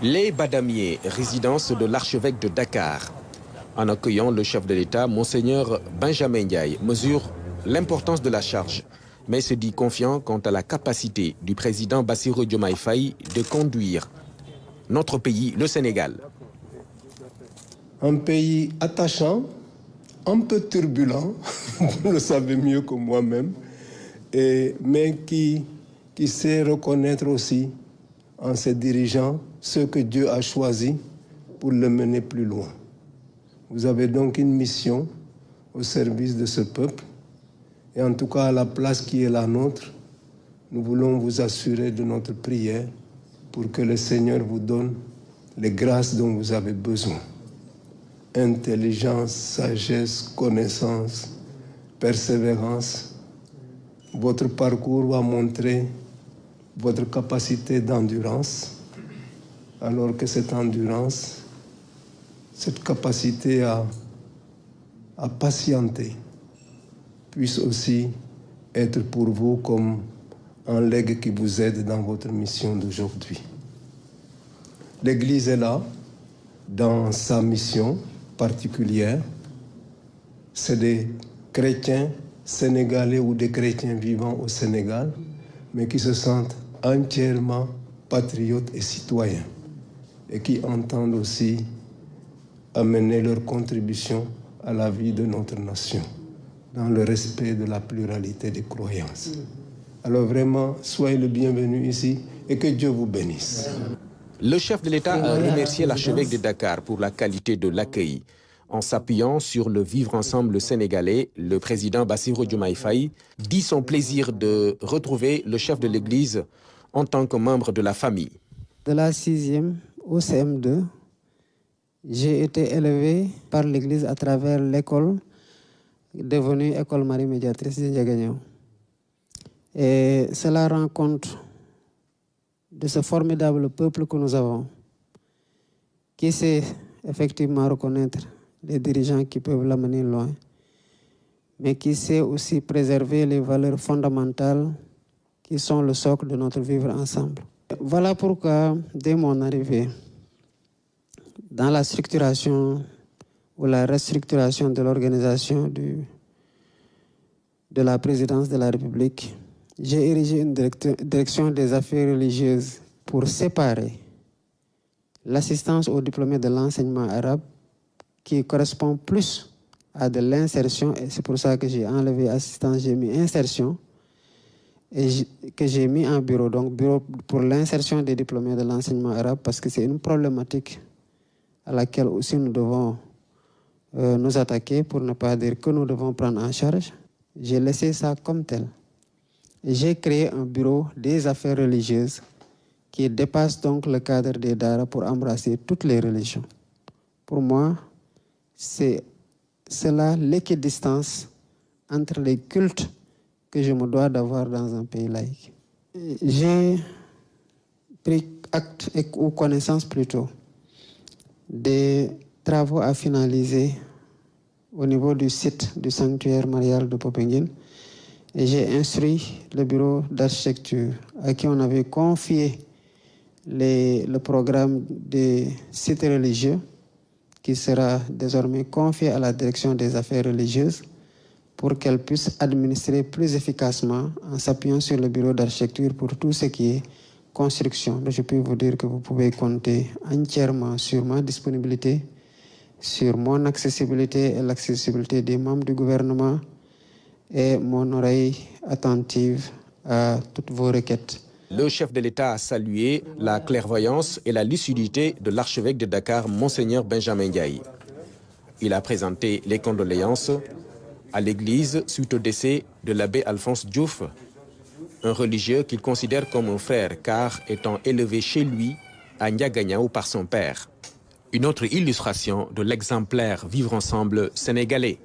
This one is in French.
Les Badamiers, résidence de l'archevêque de Dakar. En accueillant le chef de l'État, Monseigneur Benjamin Ndiaye mesure l'importance de la charge, mais se dit confiant quant à la capacité du président Bassirou Diomaye Faye de conduire notre pays, le Sénégal. Un pays attachant, un peu turbulent, vous le savez mieux que moi-même, mais qui sait reconnaître aussi en ses dirigeants ce que Dieu a choisi pour le mener plus loin. Vous avez donc une mission au service de ce peuple, et en tout cas à la place qui est la nôtre, nous voulons vous assurer de notre prière pour que le Seigneur vous donne les grâces dont vous avez besoin. Intelligence, sagesse, connaissance, persévérance. Votre parcours va montrer votre capacité d'endurance, alors que cette endurance, cette capacité à patienter, puisse aussi être pour vous comme un legs qui vous aide dans votre mission d'aujourd'hui. L'Église est là, dans sa mission particulière. C'est des chrétiens sénégalais ou des chrétiens vivant au Sénégal, mais qui se sentent entièrement patriotes et citoyens, et qui entendent aussi amener leur contribution à la vie de notre nation, dans le respect de la pluralité des croyances. Alors vraiment, soyez le bienvenu ici et que Dieu vous bénisse. Le chef de l'État a remercié l'archevêque de Dakar pour la qualité de l'accueil. En s'appuyant sur le vivre ensemble sénégalais, le président Bassirou Diomaye Faye dit son plaisir de retrouver le chef de l'Église en tant que membre de la famille. De la 6e au CM2, j'ai été élevé par l'Église à travers l'école devenue École Marie Médiatrice de Ndiaganiao. Et cela rend compte de ce formidable peuple que nous avons, qui sait effectivement reconnaître les dirigeants qui peuvent l'amener loin, mais qui sait aussi préserver les valeurs fondamentales qui sont le socle de notre vivre ensemble. Voilà pourquoi, dès mon arrivée, dans la structuration ou la restructuration de l'organisation de la présidence de la République, j'ai érigé une direction des affaires religieuses pour séparer l'assistance aux diplômés de l'enseignement arabe, qui correspond plus à de l'insertion, et c'est pour ça que j'ai enlevé assistance, j'ai mis insertion, et que j'ai mis en bureau, donc bureau pour l'insertion des diplômés de l'enseignement arabe, parce que c'est une problématique à laquelle aussi nous devons nous attaquer, pour ne pas dire que nous devons prendre en charge. J'ai laissé ça comme tel. J'ai créé un bureau des affaires religieuses qui dépasse donc le cadre des Dara pour embrasser toutes les religions. Pour moi, c'est cela l'équidistance entre les cultes que je me dois d'avoir dans un pays laïque. J'ai pris acte ou connaissance plutôt des travaux à finaliser au niveau du site du sanctuaire marial de Popenguine, et j'ai instruit le bureau d'architecture à qui on avait confié le programme des sites religieux, qui sera désormais confié à la direction des affaires religieuses pour qu'elle puisse administrer plus efficacement en s'appuyant sur le bureau d'architecture pour tout ce qui est construction. Je peux vous dire que vous pouvez compter entièrement sur ma disponibilité, sur mon accessibilité et l'accessibilité des membres du gouvernement, et mon oreille attentive à toutes vos requêtes. Le chef de l'État a salué la clairvoyance et la lucidité de l'archevêque de Dakar, Monseigneur Benjamin Ndiaye. Il a présenté les condoléances à l'Église suite au décès de l'abbé Alphonse Diouf, un religieux qu'il considère comme un frère, car étant élevé chez lui à Ndiaganiao par son père. Une autre illustration de l'exemplaire vivre ensemble sénégalais.